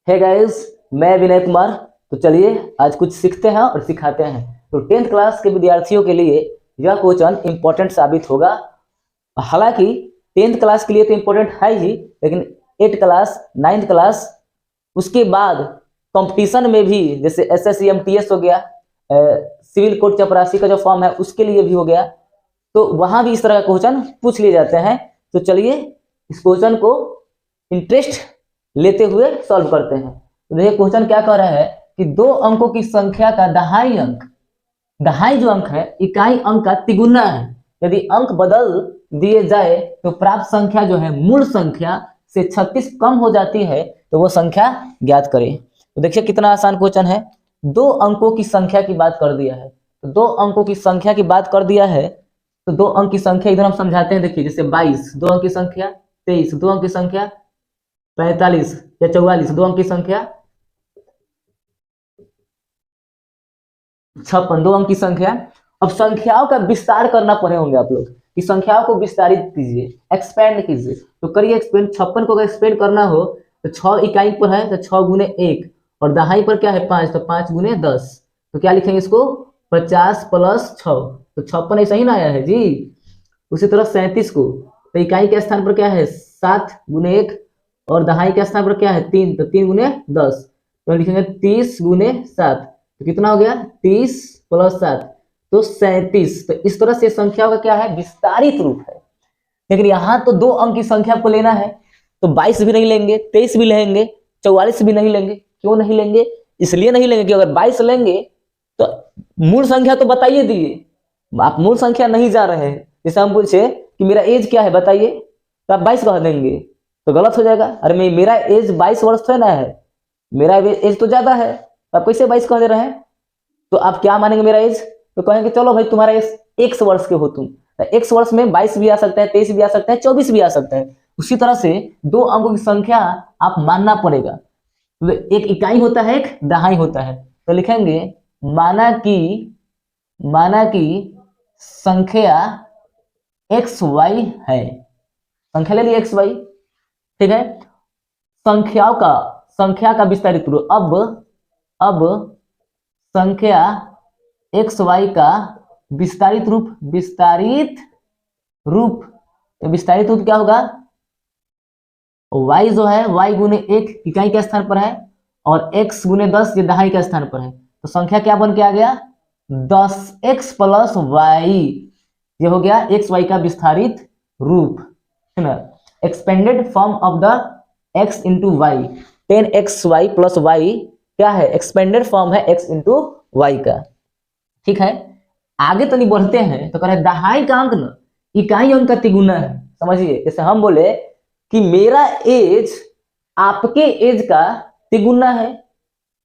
Hey guys, मैं विनय कुमार। तो चलिए आज कुछ सीखते हैं और सिखाते हैं। तो 10th क्लास के विद्यार्थियों के लिए यह क्वेश्चन इंपॉर्टेंट साबित होगा। हालांकि 10th क्लास के लिए तो इंपॉर्टेंट है ही, लेकिन 8th क्लास 9th क्लास उसके बाद कंपटीशन में भी, जैसे SSC-MTS हो गया, सिविल कोर्ट चपरासी का जो फॉर्म है उसके लिए भी हो गया, तो वहां भी इस तरह का क्वेश्चन पूछ लिए जाते हैं। तो चलिए इस क्वेश्चन को इंटरेस्ट लेते हुए सॉल्व करते हैं। तो देखिए क्वेश्चन क्या कह रहा है कि दो अंकों की संख्या का दहाई अंक, दहाई जो अंक है इकाई अंक का तिगुना है। यदि अंक बदल दिए जाए तो प्राप्त संख्या जो है मूल संख्या से 36 कम हो जाती है, तो वो संख्या ज्ञात करें। तो देखिए कितना आसान क्वेश्चन है। दो अंकों की संख्या की बात कर दिया है, तो दो अंकों की संख्या की बात कर दिया है, तो दो अंक की संख्या इधर हम समझाते हैं। देखिए जैसे 22 दो अंक की संख्या, 23 दो अंक की संख्या, 45 या 44 दो अंक की संख्या, 56 दो अंक की संख्या। अब संख्याओं का विस्तार करना पड़े होंगे आप लोग कि संख्याओं को विस्तारित कीजिए, एक्सपेंड कीजिए। तो करिए एक्सपेंड। 56 को अगर एक्सपेंड करना हो तो 6 इकाई पर है, तो 6 गुने 1, और दहाई पर क्या है 5, तो 5 गुने 10। तो क्या लिखेंगे इसको 50 प्लस 6, तो 56 ऐसा ही ना आया है जी। उसी तरह 37 को, तो इकाई के स्थान पर क्या है 7 गुने 1, और दहाई के स्थान पर क्या है 3, तो 3 गुने 10। तो लिखेंगे 30 गुने 7, तो कितना हो गया 30 प्लस 7, तो 37। तो इस तरह से संख्या का क्या है विस्तारित रूप है। लेकिन यहाँ तो दो अंक की संख्या को लेना है, तो 22 भी नहीं लेंगे, 23 भी लेंगे, 44 भी नहीं लेंगे। क्यों नहीं लेंगे? इसलिए नहीं लेंगे कि अगर 22 लेंगे तो मूल संख्या तो बताइए दिए, आप मूल संख्या नहीं जा रहे हैं। जैसे हम पूछे कि मेरा एज क्या है बताइए, तो आप 22 कह देंगे, तो गलत हो जाएगा। अरे मेरा एज 22 वर्ष तो ना है, मेरा एज तो ज्यादा है, तो आप कैसे 22 कह दे रहे हैं? तो आप क्या मानेंगे मेरा एज? तो कहेंगे चलो भाई तुम्हारा एज x वर्ष के हो तुम, तो x वर्ष में 22 भी आ सकता है, 23 भी आ सकता है, 24 भी आ सकता है। उसी तरह से दो अंकों की संख्या आप मानना पड़ेगा। तो एक इकाई होता है, एक दहाई होता है। तो लिखेंगे माना कि संख्या xy है। संख्या ले ली xy, ठीक है। संख्या का विस्तारित रूप। अब संख्या xy का विस्तारित रूप, तो विस्तारित रूप क्या होगा? y जो है y गुने 1 इकाई के स्थान पर है, और x गुने 10 ये दहाई के स्थान पर है। तो संख्या क्या बन के आ गया 10x प्लस y। ये हो गया xy का विस्तारित रूप, है ना। Expanded form of the x into y. 10xy plus y क्या है? एक्सपेंडेड फॉर्म है x इंटू वाई का। ठीक है, आगे तो नहीं बढ़ते हैं। तो कह रहे दहाई का अंक ना इकाई अंक का तिगुना है। समझिए, जैसे हम बोले कि मेरा एज आपके एज का तिगुना है,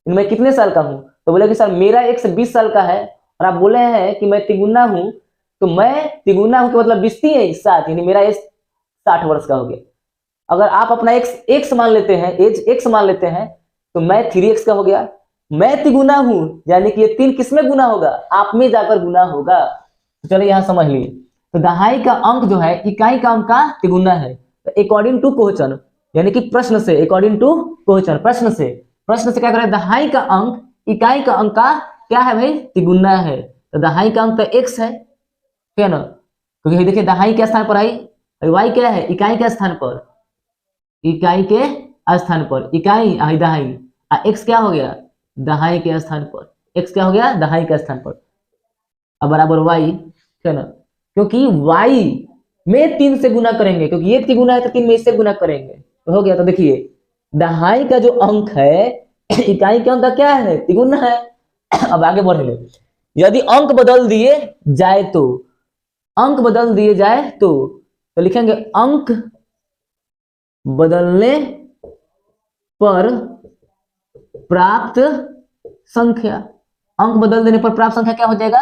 मैं कितने साल का हूं? तो बोले कि सर मेरा एक से 20 साल का है, और आप बोले हैं कि मैं तिगुना हूं, तो मैं तिगुना हूं कि मतलब 20 है 7, यानी मेरा एज 60 वर्ष का हो गया। अगर आप अपना एक्स मान लेते हैं, एज एक्स मान लेते हैं, तो मैं 3x का हो गया। मैं तिगुना हूं यानी कि ये 3 किसमें गुना होगा? आप में जाकर गुना होगा। तो चलिए यहां समझ लिए। तो दहाई का अंक जो है इकाई का अंक का तिगुना है। तो अकॉर्डिंग टू क्वेश्चन, यानी कि प्रश्न से, अकॉर्डिंग टू क्वेश्चन, प्रश्न से क्या कर रहे हैं? दहाई का अंक इकाई का अंक का क्या है भाई? तिगुना है। तो दहाई का अंक तो x है, ठीक है ना। क्योंकि देखिए दहाई के स्थान पर आई, y क्या है? इकाई के स्थान पर, इकाई के स्थान पर इकाई दहाई, x क्या हो गया? दहाई के स्थान पर। x क्या हो गया? दहाई के स्थान पर। अब बराबर y, है ना। क्योंकि y में 3 से गुना करेंगे, क्योंकि ये तिगुना है तो 3 में इससे गुना करेंगे, तो हो गया। तो देखिए दहाई का जो अंक है इकाई के अंक का क्या है? तिगुना है। अब आगे बढ़ेंगे। यदि अंक बदल दिए जाए तो, अंक बदल दिए जाए तो लिखेंगे अंक बदलने पर प्राप्त संख्या। अंक बदल देने पर प्राप्त संख्या क्या हो जाएगा?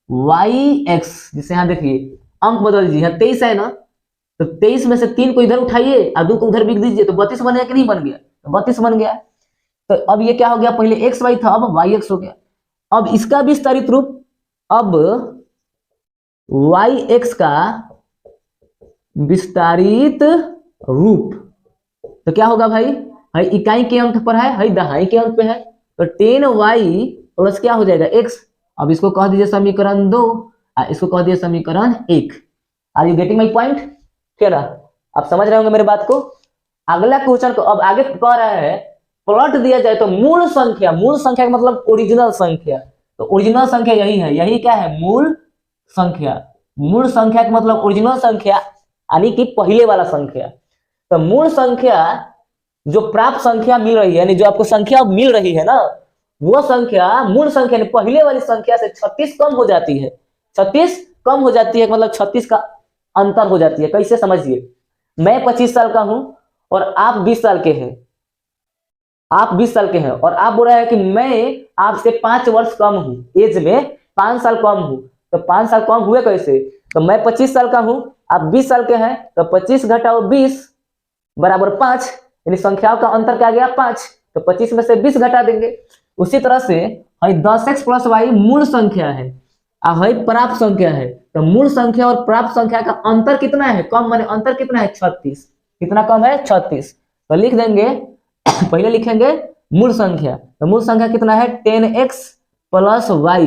yx। जैसे यहां देखिए अंक बदल दीजिए, 23 है ना, तो 23 में से 3 को इधर उठाइए और 2 को उधर बिक दीजिए, तो 32 बन गया कि नहीं बन गया? तो 32 बन गया। तो अब ये क्या हो गया? पहले xy था, अब yx हो गया। अब इसका विस्तारित रूप, अब yx का विस्तारित रूप, तो क्या होगा भाई? है इकाई के अंक पर है दहाई के अंक पे है, तो 10y प्लस क्या हो जाएगा x। अब इसको कह दीजिए समीकरण 2, इसको कह दीजिए समीकरण 1। Are you getting my point? ठीक है ना, आप समझ रहे होंगे मेरे बात को। अगला क्वेश्चन को अब आगे कह रहा है प्लॉट दिया जाए तो मूल संख्या का मतलब ओरिजिनल संख्या, तो ओरिजिनल संख्या यही है, यही क्या है मूल संख्या का मतलब ओरिजिनल संख्या यानी कि पहले वाला संख्या। तो मूल संख्या जो प्राप्त संख्या मिल रही है, यानी जो आपको संख्या मिल रही है ना, वो संख्या मूल संख्या पहले वाली संख्या से 36 कम हो जाती है। 36 कम हो जाती है मतलब 36 का अंतर हो जाती है। कैसे समझिए, मैं 25 साल का हूं और आप 20 साल के हैं, आप 20 साल के हैं और आप बोल रहे हैं कि मैं आपसे 5 वर्ष कम हूं, एज में 5 साल कम हूं। तो 5 साल कम हुए कैसे? तो मैं 25 साल का हूं, आप 20 साल के हैं, तो 25 घटाओ 20 बराबर 5, यानी संख्याओं का अंतर क्या गया 5। तो 25 में से 20 घटा देंगे। उसी तरह से 10x + y मूल संख्या है और प्राप्त संख्या है। तो मूल संख्या और प्राप्त संख्या का अंतर कितना है? कम, माने अंतर कितना है 36। कितना कम है? 36। तो लिख देंगे पहले लिखेंगे मूल संख्या, तो मूल संख्या कितना है 10x + y।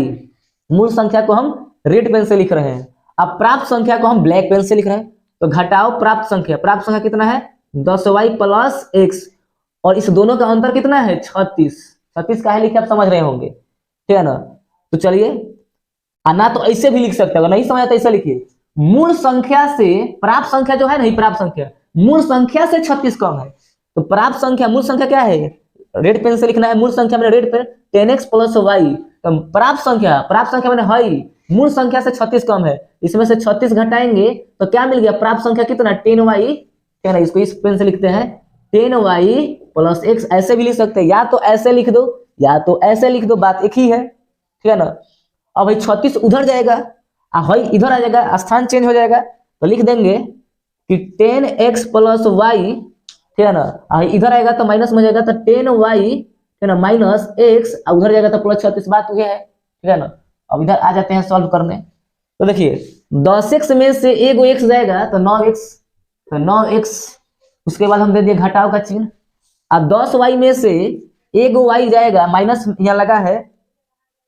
मूल संख्या को हम रेड पेन से लिख रहे हैं, अब प्राप्त संख्या को हम ब्लैक पेन से लिख रहे हैं। तो घटाओ प्राप्त संख्या कितना है 10y + x, और इस दोनों का अंतर कितना है 36। 36 का है लिखे, आप समझ रहे होंगे, ठीक है ना। तो चलिए, ना तो ऐसे भी लिख सकते हो, नहीं समझ आता ऐसे लिखिए, मूल संख्या से प्राप्त संख्या जो है नहीं, प्राप्त संख्या मूल संख्या से 36 कम है। तो प्राप्त संख्या मूल संख्या क्या है, रेड पेन से लिखना है, मूल संख्या मैंने रेड पेन 10x + y। तो प्राप्त संख्या मैंने है मूल संख्या से 36 कम है, इसमें से 36 घटाएंगे तो क्या मिल गया प्राप्त संख्या कितना 10y, क्या ना, इसको इस पेन से लिखते हैं 10y + x। ऐसे भी लिख सकते हैं, या तो ऐसे लिख दो या तो ऐसे लिख दो, बात एक ही है, ठीक है ना। अब भाई 36 उधर जाएगा और इधर आ जाएगा, स्थान चेंज हो जाएगा। तो लिख देंगे कि 10x + y, ठीक है ना, इधर आएगा तो माइनस में जाएगा तो 10y, ठीक है ना, -x, उधर जाएगा तो +36। बात हुई है, ठीक है ना। अब इधर आ जाते हैं सॉल्व करने। तो देखिए 10x में से एगो x जाएगा तो 9x, तो 9x, उसके बाद हम दे दिए घटाव का चिन्ह। अब 10y में से एगो y जाएगा, माइनस यहाँ लगा है,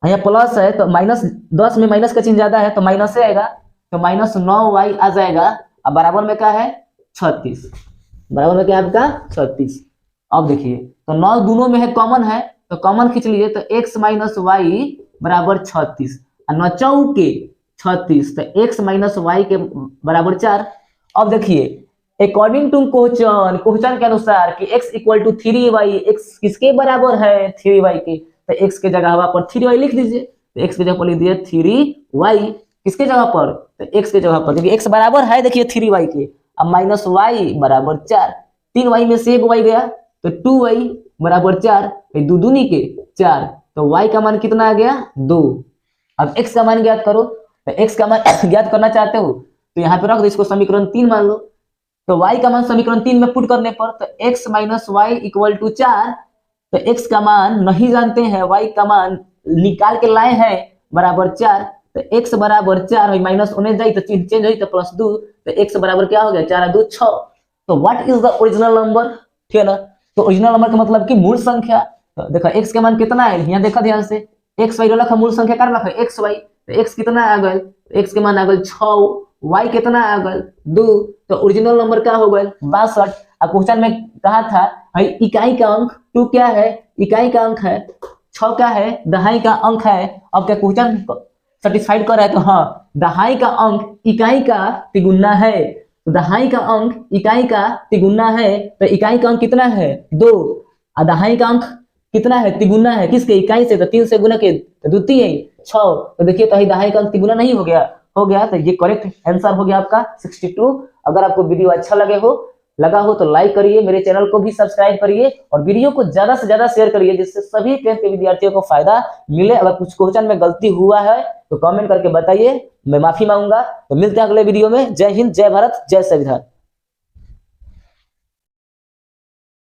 यहाँ प्लस है, तो -10 में माइनस का चिन्ह ज्यादा है तो माइनस से आएगा, तो -9y आ जाएगा। अब बराबर में क्या है 36, बराबर में क्या है आपका 36। अब देखिए तो 9 दोनों में है, कॉमन है, तो कॉमन खींच लीजिए, तो x - y बराबर 36, 9 चौके 36, तो x - y के बराबर 4। अब देखिए अकॉर्डिंग टू क्वेश्चन के अनुसार कि x = 3y, x किसके बराबर है 3y के, तो x के जगह वहां पर 3y लिख दीजिए। तो x के जगह पर लिख दिए 3y, किसके जगह पर, तो x के जगह पर, क्योंकि x बराबर है देखिए 3y के। अब -y बराबर 4, 3y में से एक y गया तो 2y बराबर 4, 2 दूनी के 4, तो y का मान कितना आ गया 2। अब x का मान ज्ञात करो, तो x का मान ज्ञात करना चाहते हो तो यहाँ पे रख दो, इसको समीकरण 3 मान लो। तो y का मान समीकरण 3 में पुट करने पर तो x - y = 4, तो x का मान नहीं जानते हैं, y का मान निकाल के लाए हैं बराबर 4, तो x बराबर 4, माइनस होने जाए तो चिन्ह चेंज हुई तो +2, तो x बराबर क्या हो गया 4 2 6। तो what is the original number, ठीक है ना। तो ओरिजिनल नंबर का मतलब कि मूल संख्या। तो देखो x का मान कितना है, यहाँ देखा ध्यान से, x y रखा, मूल संख्या का रखा x y, तो x कितना आ गया, x के मान आ गया 6, y कितना आ गया 2, तो ओरिजिनल नंबर क्या हो गया 62। अब क्वेश्चन में कहा था भाई इकाई का अंक 2 क्या है, इकाई का अंक है 6 क्या है, दहाई का अंक है। अब क्या क्वेश्चन सेटिस्फाइड कर रहा है, तो हाँ दहाई का अंक इकाई का तिगुना है, तो दहाई का अंक इकाई का तिगुना है, तो इकाई का अंक कितना है 2, और दहाई का अंक कितना है तिगुना है, किसके, इकाई से, तो 3 से गुना के तो द्वितीय 6। तो देखिए तो दहाई का अंक तिगुना नहीं हो गया, तो ये करेक्ट आंसर हो गया आपका 62। अगर आपको वीडियो अच्छा लगा हो तो लाइक करिए, मेरे चैनल को भी सब्सक्राइब करिए और वीडियो को ज्यादा से ज्यादा शेयर करिए, जिससे सभी 10th के विद्यार्थियों को फायदा मिले। अगर कुछ क्वेश्चन में गलती हुआ है तो कमेंट करके बताइए, मैं माफी मांगूंगा। तो मिलते हैं अगले वीडियो में। जय हिंद, जय भारत, जय संविधान।